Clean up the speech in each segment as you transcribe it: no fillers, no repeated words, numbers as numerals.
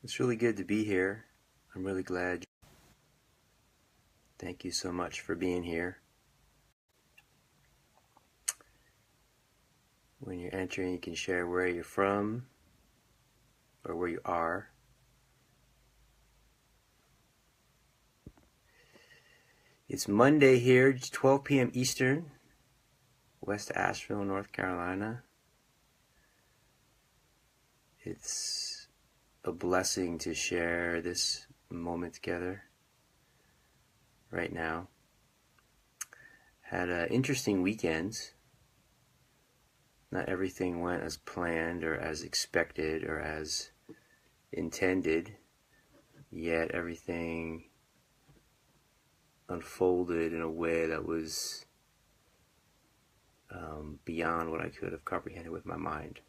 It's really good to be here. I'm really glad. Thank you so much for being here. When you're entering, you can share where you're from or where you are. It's Monday here, 12 p.m. Eastern, West Asheville, North Carolina. It's a blessing to share this moment together right now. Had an interesting weekend. Not everything went as planned or as expected or as intended, yet everything unfolded in a way that was beyond what I could have comprehended with my mind,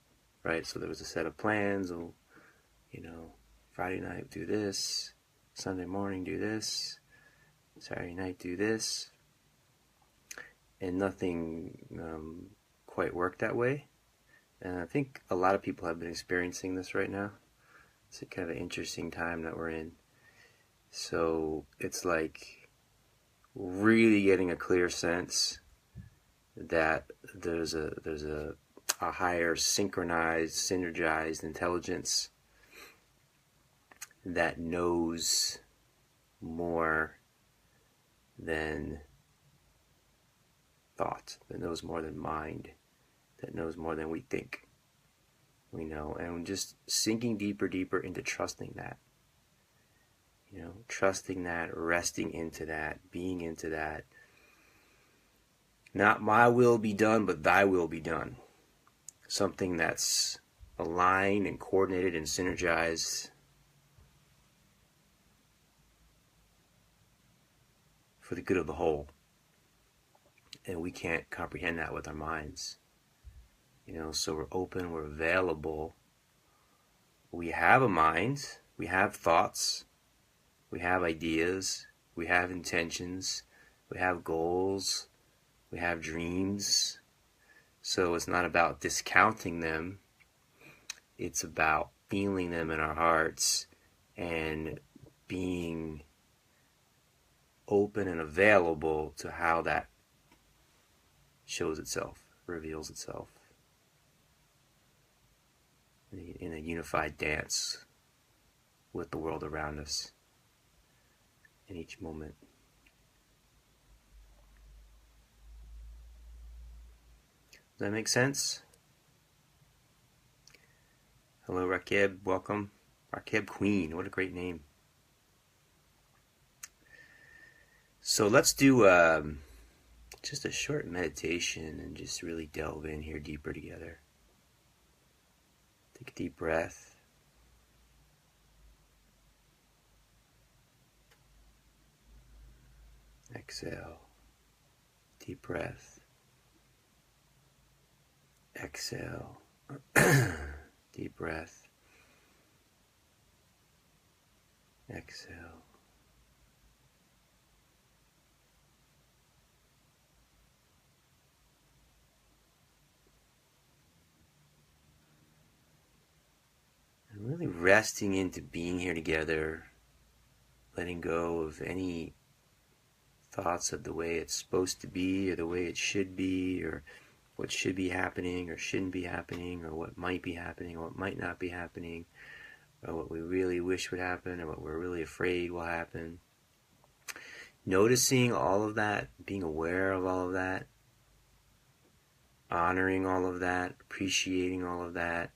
right? So there was a set of plans. Friday night do this, Sunday morning do this, Saturday night do this, and nothing quite worked that way. And I think a lot of people have been experiencing this right now. It's a kind of an interesting time that we're in. So it's like really getting a clear sense that there's a higher synchronized, synergized intelligence that knows more than thought, that knows more than mind, that knows more than we think we know, and just sinking deeper into trusting that, trusting that, resting into that, being into that. Not my will be done, but thy will be done. Something that's aligned and coordinated and synergized for the good of the whole. And we can't comprehend that with our minds. So we're open, we're available. We have a mind, we have thoughts, we have ideas, we have intentions, we have goals, we have dreams. So it's not about discounting them. It's about feeling them in our hearts and being open and available to how that shows itself, reveals itself in a unified dance with the world around us in each moment. Does that make sense? Hello, Rakib. Welcome. Rakib Queen. What a great name. So let's do just a short meditation and just really delve in here deeper together. Take a deep breath. Exhale. Deep breath. Exhale. Deep breath. Exhale. And really resting into being here together, letting go of any thoughts of the way it's supposed to be or the way it should be, or what should be happening or shouldn't be happening, or what might be happening or what might not be happening, or what we really wish would happen or what we're really afraid will happen. Noticing all of that, being aware of all of that, honoring all of that, appreciating all of that,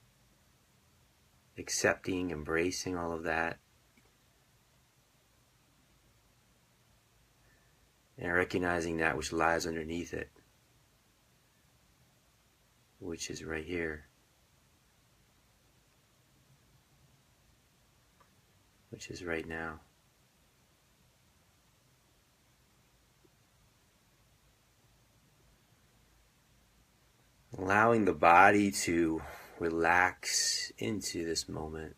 accepting, embracing all of that, and recognizing that which lies underneath it, which is right here, which is right now. Allowing the body to relax into this moment.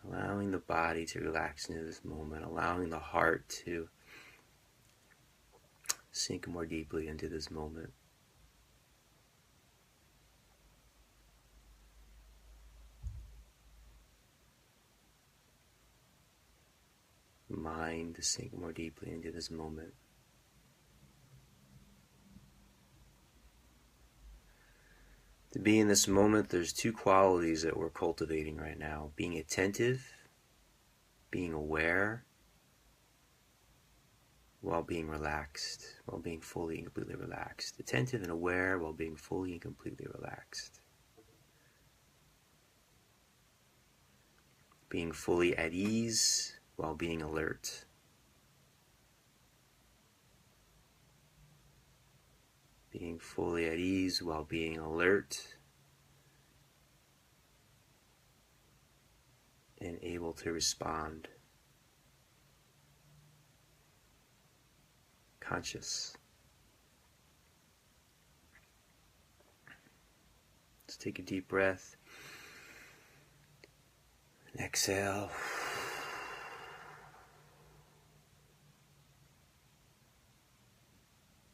Allowing the body to relax into this moment. Allowing the heart to sink more deeply into this moment. mind to sink more deeply into this moment. To be in this moment, there's two qualities that we're cultivating right now. Being attentive, being aware, while being relaxed, while being fully and completely relaxed. Attentive and aware while being fully and completely relaxed. Being fully at ease while being alert. Being fully at ease while being alert and able to respond. Conscious. Let's take a deep breath. And exhale.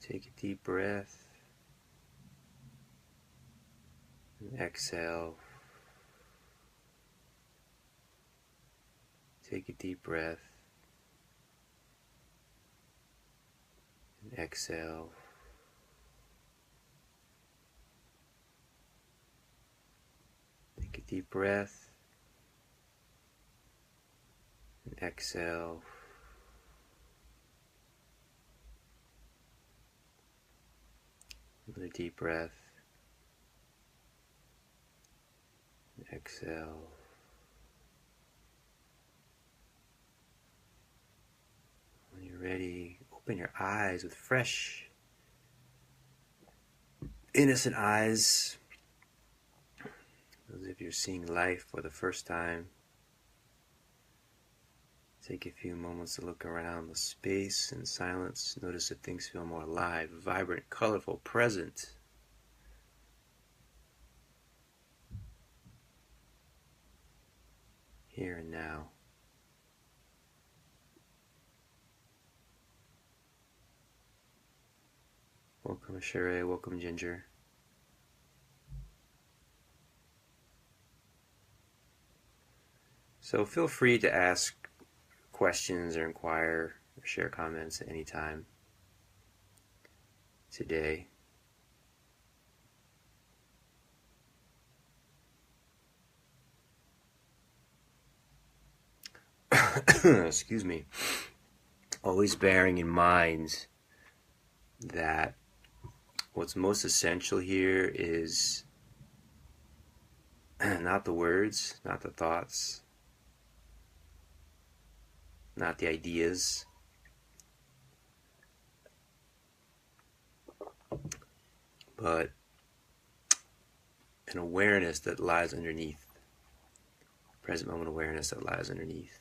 Take a deep breath. And exhale. Take a deep breath. And exhale. Take a deep breath. And exhale. Another deep breath. And exhale. When you're ready, open your eyes with fresh, innocent eyes, as if you're seeing life for the first time. Take a few moments to look around the space in silence. Notice if things feel more alive, vibrant, colorful, present. Here and now. Welcome, Sheree. Welcome, Ginger. So feel free to ask questions or inquire or share comments at any time today. Excuse me. Always bearing in mind that what's most essential here is not the words, not the thoughts, not the ideas, but an awareness that lies underneath, present moment awareness that lies underneath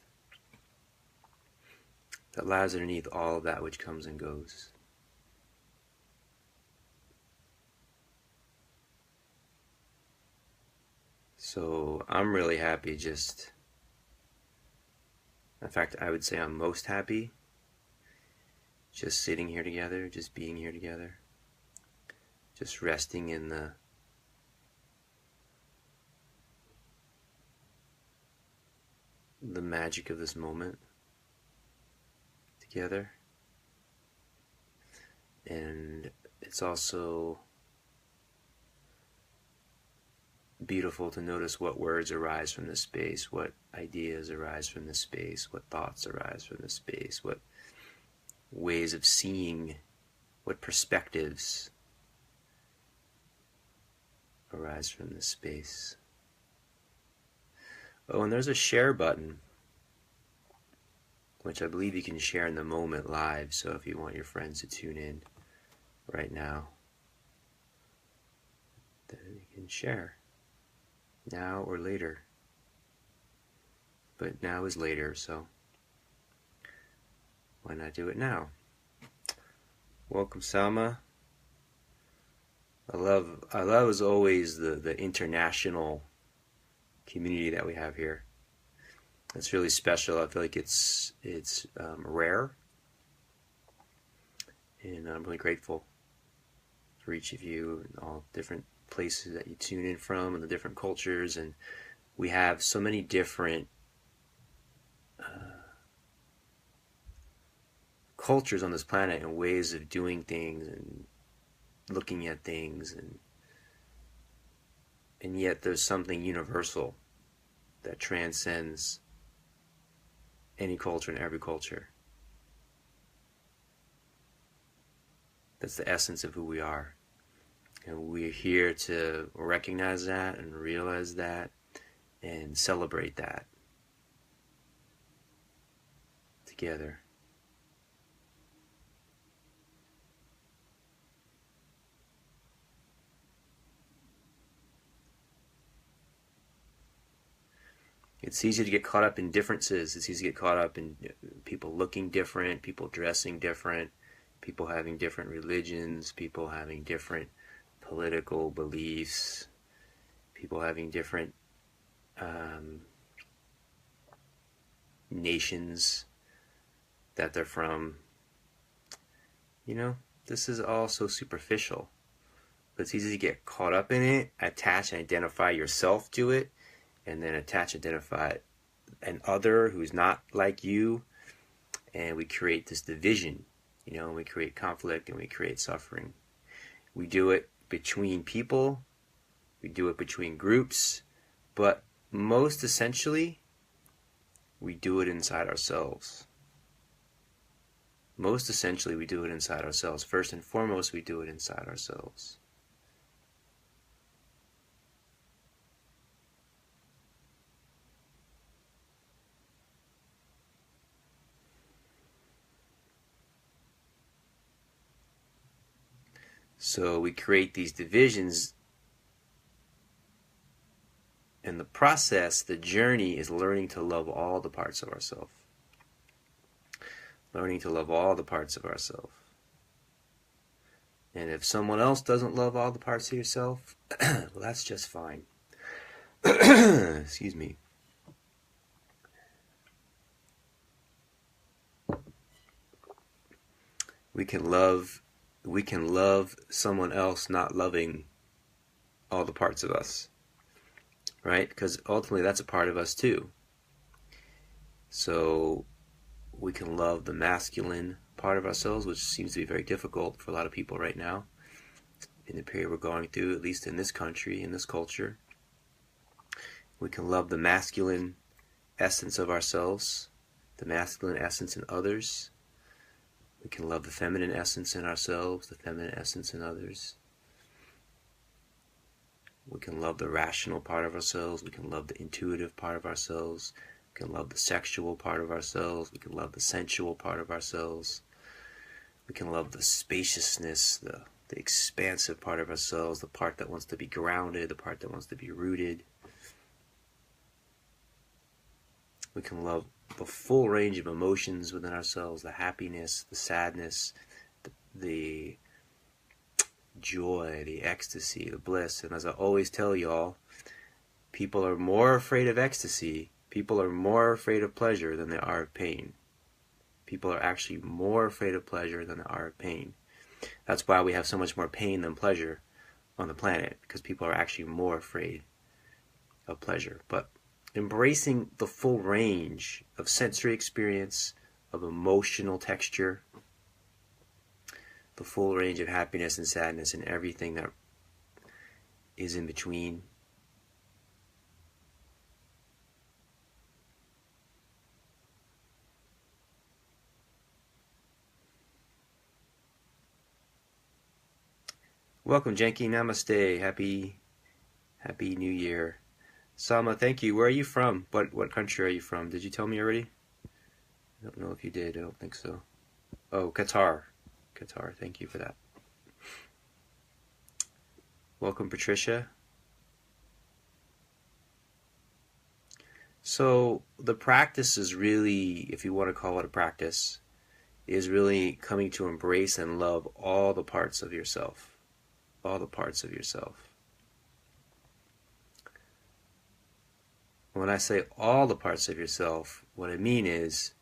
all of that which comes and goes. So I'm really happy in fact, I would say I'm most happy just sitting here together, just being here together, just resting in the magic of this moment together. And it's also beautiful to notice what words arise from this space, what ideas arise from this space, what thoughts arise from this space, what ways of seeing, what perspectives arise from this space. Oh, and there's a share button, which I believe you can share in the moment live, so if you want your friends to tune in right now, then you can share. Now or later. But now is later, so why not do it now? Welcome, Salma. I love as always the international community that we have here. It's really special. I feel like it's rare, and I'm really grateful for each of you and all different places that you tune in from and the different cultures. And we have so many different cultures on this planet and ways of doing things and looking at things, and yet there's something universal that transcends any culture and every culture. That's the essence of who we are. And we're here to recognize that and realize that and celebrate that together. It's easy to get caught up in differences. It's easy to get caught up in people looking different, people dressing different, people having different religions, people having different political beliefs, people having different nations that they're from. You know, this is all so superficial. But it's easy to get caught up in it, attach and identify yourself to it, and then attach, identify an other who's not like you, and we create this division, you know, and we create conflict and we create suffering. We do it between people, we do it between groups, but most essentially, we do it inside ourselves. Most essentially, we do it inside ourselves. First and foremost, we do it inside ourselves. So we create these divisions. And the process, the journey, is learning to love all the parts of ourselves. Learning to love all the parts of ourselves. And if someone else doesn't love all the parts of yourself, well, that's just fine. Excuse me. We can love someone else not loving all the parts of us. Right? Because ultimately that's a part of us too. So we can love the masculine part of ourselves, which seems to be very difficult for a lot of people right now in the period we're going through, at least in this country, in this culture. We can love the masculine essence of ourselves, the masculine essence in others. We can love the feminine essence in ourselves, the feminine essence in others. We can love the rational part of ourselves. We can love the intuitive part of ourselves. We can love the sexual part of ourselves. We can love the sensual part of ourselves. We can love the spaciousness, the expansive part of ourselves, the part that wants to be grounded, the part that wants to be rooted. We can love the full range of emotions within ourselves, the happiness, the sadness, the joy, the ecstasy, the bliss. And as I always tell y'all, people are more afraid of ecstasy, people are more afraid of pleasure than they are of pain. People are actually more afraid of pleasure than they are of pain. That's why we have so much more pain than pleasure on the planet, because people are actually more afraid of pleasure. But embracing the full range of sensory experience, of emotional texture, the full range of happiness and sadness and everything that is in between. Welcome, Janky. Namaste. Happy New Year. Sama, thank you. Where are you from? What country are you from? Did you tell me already? I don't know if you did. I don't think so. Oh, Qatar. Qatar. Thank you for that. Welcome, Patricia. So the practice is really, if you want to call it a practice, is really coming to embrace and love all the parts of yourself. All the parts of yourself. When I say all the parts of yourself, what I mean is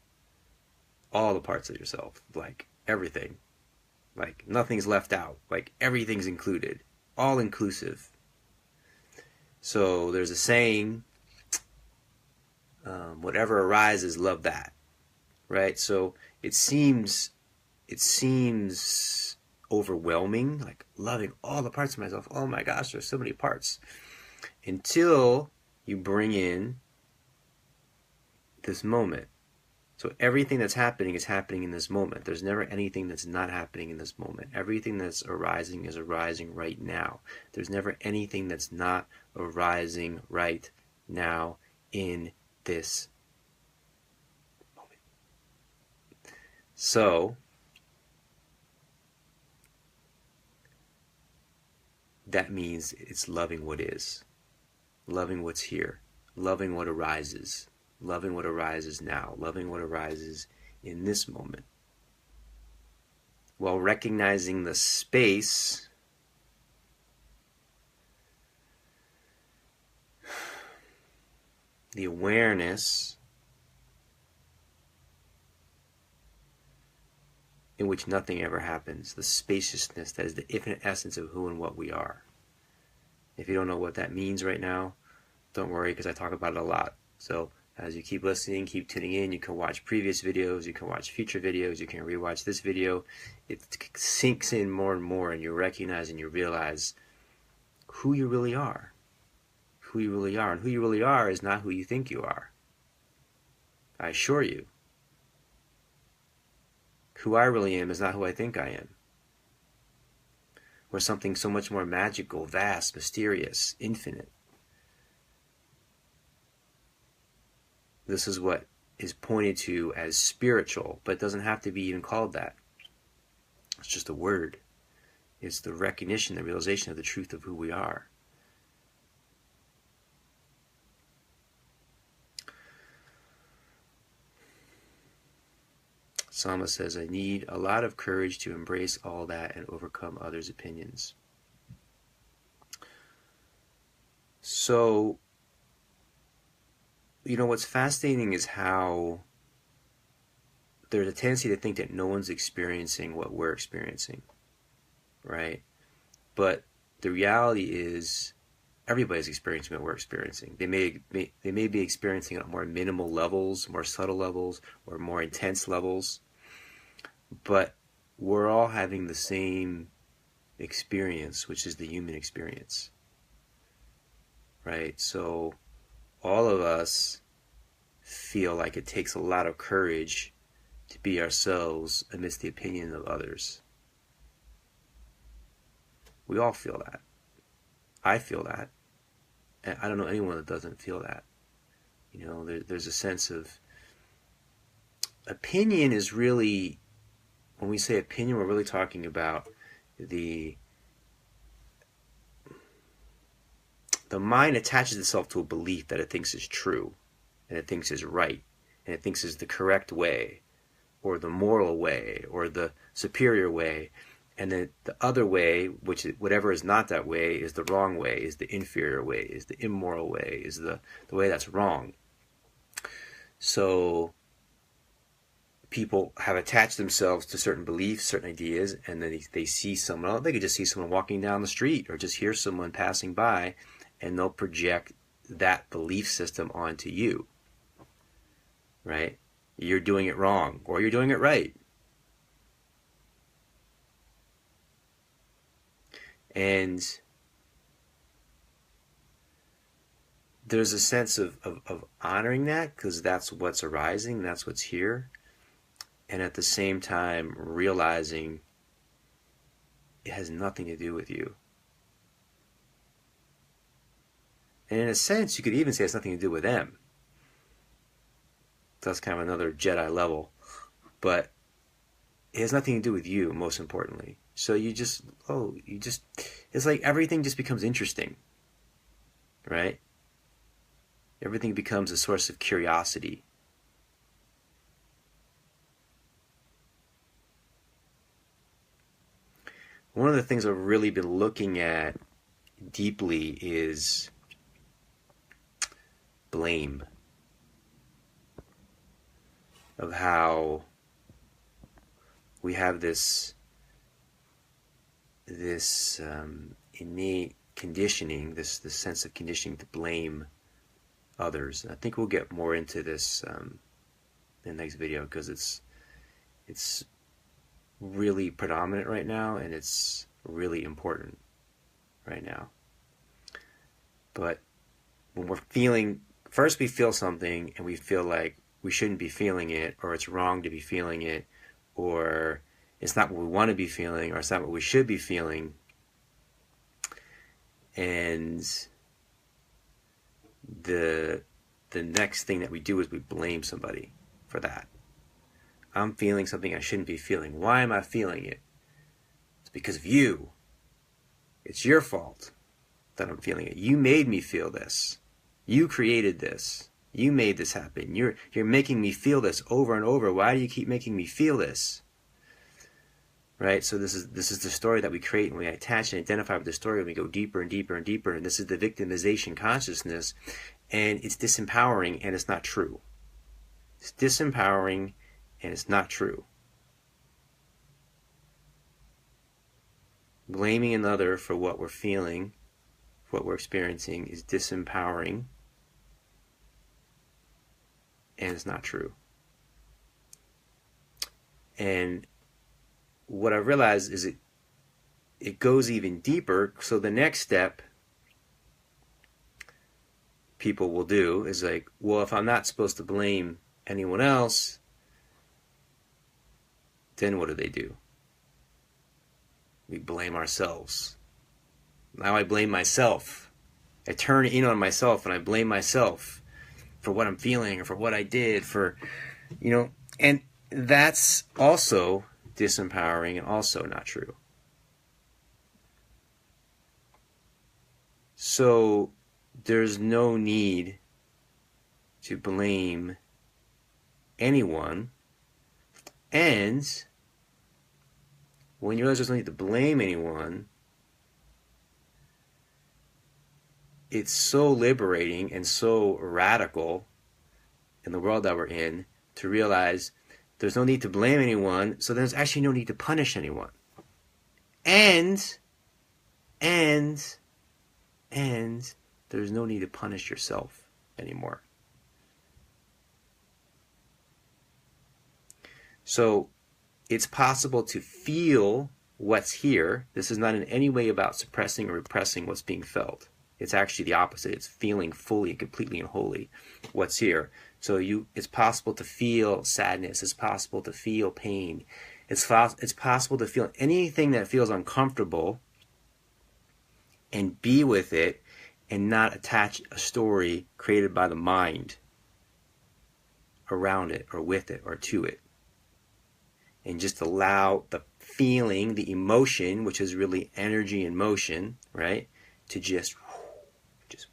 all the parts of yourself, like everything. Like nothing's left out, like everything's included, all inclusive. So there's a saying, whatever arises, love that, right? So it seems it seems overwhelming, like loving all the parts of myself. Oh my gosh, there's so many parts. Until you bring in this moment. So everything that's happening is happening in this moment. There's never anything that's not happening in this moment. Everything that's arising is arising right now. There's never anything that's not arising right now in this moment. So that means it's loving what is, loving what's here, loving what arises, loving what arises now, loving what arises in this moment, while recognizing the space the awareness in which nothing ever happens, the spaciousness that is the infinite essence of who and what we are. If you don't know what that means right now, don't worry, because I talk about it a lot. So as you keep listening, keep tuning in, you can watch previous videos, you can watch future videos, you can rewatch this video. It sinks in more and more, and you recognize and you realize who you really are. Who you really are. And who you really are is not who you think you are. I assure you. Who I really am is not who I think I am. We're something so much more magical, vast, mysterious, infinite. This is what is pointed to as spiritual, but it doesn't have to be even called that. It's just a word. It's the recognition, the realization of the truth of who we are. Sama says, I need a lot of courage to embrace all that and overcome others' opinions. So, you know, what's fascinating is how there's a tendency to think that no one's experiencing what we're experiencing, right? But the reality is everybody's experiencing what we're experiencing. They may be experiencing it at more minimal levels, more subtle levels, or more intense levels, but we're all having the same experience, which is the human experience, right? So all of us feel like it takes a lot of courage to be ourselves amidst the opinion of others. We all feel that. I feel that. And I don't know anyone that doesn't feel that. You know, there's a sense of opinion is really, when we say opinion, we're really talking about the mind attaches itself to a belief that it thinks is true, and it thinks is right, and it thinks is the correct way, or the moral way, or the superior way, and then the other way, which whatever is not that way, is the wrong way, is the inferior way, is the immoral way, is the way that's wrong. So people have attached themselves to certain beliefs, certain ideas, and then they see someone else. They could just see someone walking down the street or just hear someone passing by, and they'll project that belief system onto you, right? You're doing it wrong, or you're doing it right. And there's a sense of honoring that, because that's what's arising, that's what's here. And at the same time, realizing it has nothing to do with you. And in a sense, you could even say it's nothing to do with them. That's kind of another Jedi level. But it has nothing to do with you, most importantly. So it's like everything just becomes interesting, right? Everything becomes a source of curiosity. One of the things I've really been looking at deeply is blame. Of how we have this innate conditioning, this sense of conditioning to blame others. And I think we'll get more into this in the next video, because it's really predominant right now, and it's really important right now. But when we're feeling, first we feel something and we feel like we shouldn't be feeling it, or it's wrong to be feeling it, or it's not what we want to be feeling, or it's not what we should be feeling. And the next thing that we do is we blame somebody for that. I'm feeling something I shouldn't be feeling. Why am I feeling it? It's because of you. It's your fault that I'm feeling it. You made me feel this. You created this. You made this happen. You're making me feel this over and over. Why do you keep making me feel this? Right? So this is the story that we create, and we attach and identify with the story, and we go deeper and deeper and deeper. And this is the victimization consciousness, and it's disempowering, and it's not true. It's disempowering, and it's not true. Blaming another for what we're feeling, for what we're experiencing, is disempowering, and it's not true. And what I realized is it goes even deeper. So the next step people will do is like, well, if I'm not supposed to blame anyone else, then what do? We blame ourselves. Now I blame myself. I turn in on myself and I blame myself for what I'm feeling or for what I did, and that's also disempowering and also not true. So there's no need to blame anyone, and when you realize there's no need to blame anyone, it's so liberating and so radical in the world that we're in to realize there's no need to blame anyone, so there's actually no need to punish anyone. And there's no need to punish yourself anymore. So it's possible to feel what's here. This is not in any way about suppressing or repressing what's being felt. It's actually the opposite. It's feeling fully and completely and wholly what's here. So it's possible to feel sadness. It's possible to feel pain. It's possible to feel anything that feels uncomfortable and be with it and not attach a story created by the mind around it or with it or to it. And just allow the feeling, the emotion, which is really energy in motion, right, to just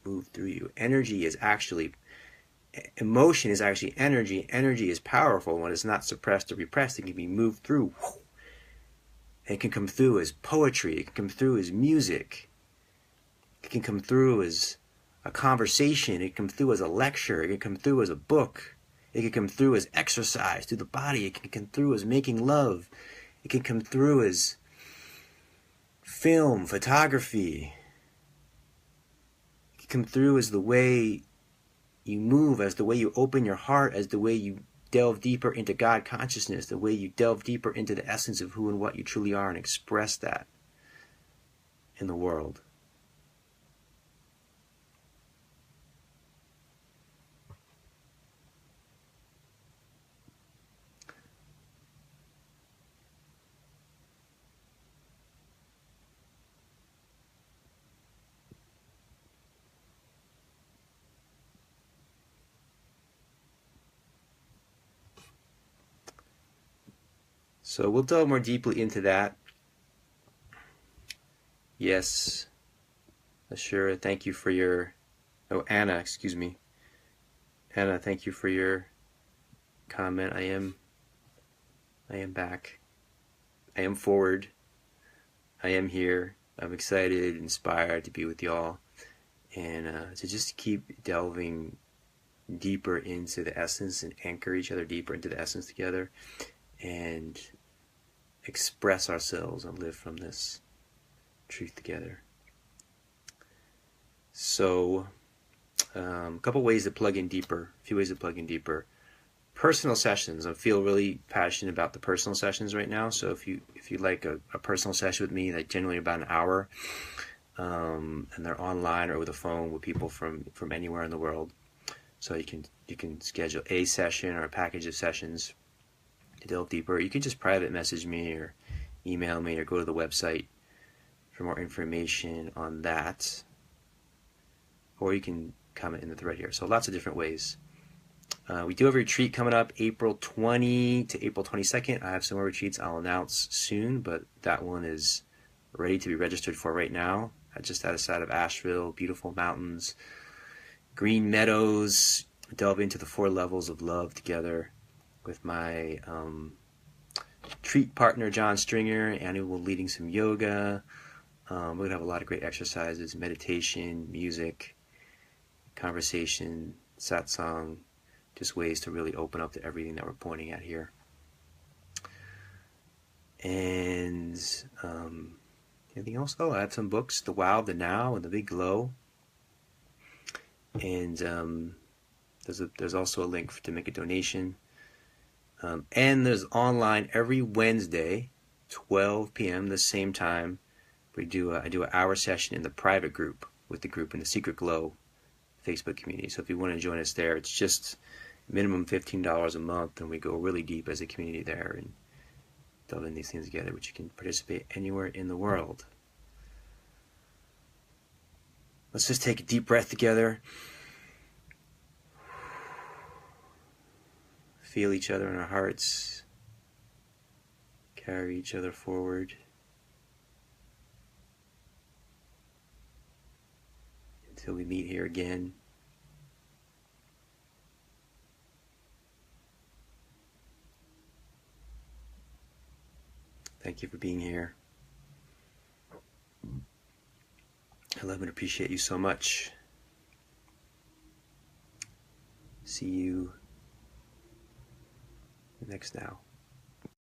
move through you. Emotion is actually energy. Energy is powerful when it's not suppressed or repressed. It can be moved through. It can come through as poetry. It can come through as music. It can come through as a conversation. It can come through as a lecture. It can come through as a book. It can come through as exercise through the body. It can come through as making love. It can come through as film, photography. It can come through as the way you move, as the way you open your heart, as the way you delve deeper into God consciousness, the way you delve deeper into the essence of who and what you truly are and express that in the world. So we'll delve more deeply into that. Yes, Ashura, thank you for your... Anna, excuse me. Anna, thank you for your comment. I am back. I am forward. I am here. I'm excited, inspired to be with y'all. And to just keep delving deeper into the essence and anchor each other deeper into the essence together. And express ourselves and live from this truth together. So, a couple ways to plug in deeper, a few ways to plug in deeper. personal sessions. I feel really passionate about the personal sessions right now. So if you like a personal session with me, like generally about an hour, and they're online or over the phone with people from anywhere in the world. So you can schedule a session or a package of sessions to delve deeper. You can just private message me or email me or go to the website for more information on that. Or you can comment in the thread here. So lots of different ways. We do have a retreat coming up April 20 to April 22nd. I have some more retreats I'll announce soon, but that one is ready to be registered for right now. Just outside of Asheville, beautiful mountains, green meadows, delve into the 4 levels of love together with my treat partner, John Stringer, and we will leading some yoga. We're going to have a lot of great exercises, meditation, music, conversation, satsang, just ways to really open up to everything that we're pointing at here. And anything else? Oh, I have some books, The Wow, The Now, and The Big Glow. And there's also a link to make a donation. And there's online every Wednesday, 12 p.m., the same time. I do an hour session in the private group with the group in the Secret Glow Facebook community. So if you want to join us there, it's just minimum $15 a month, and we go really deep as a community there and delve in these things together, which you can participate anywhere in the world. Let's just take a deep breath together. Feel each other in our hearts. Carry each other forward. Until we meet here again. Thank you for being here. I love and appreciate you so much. See you next now.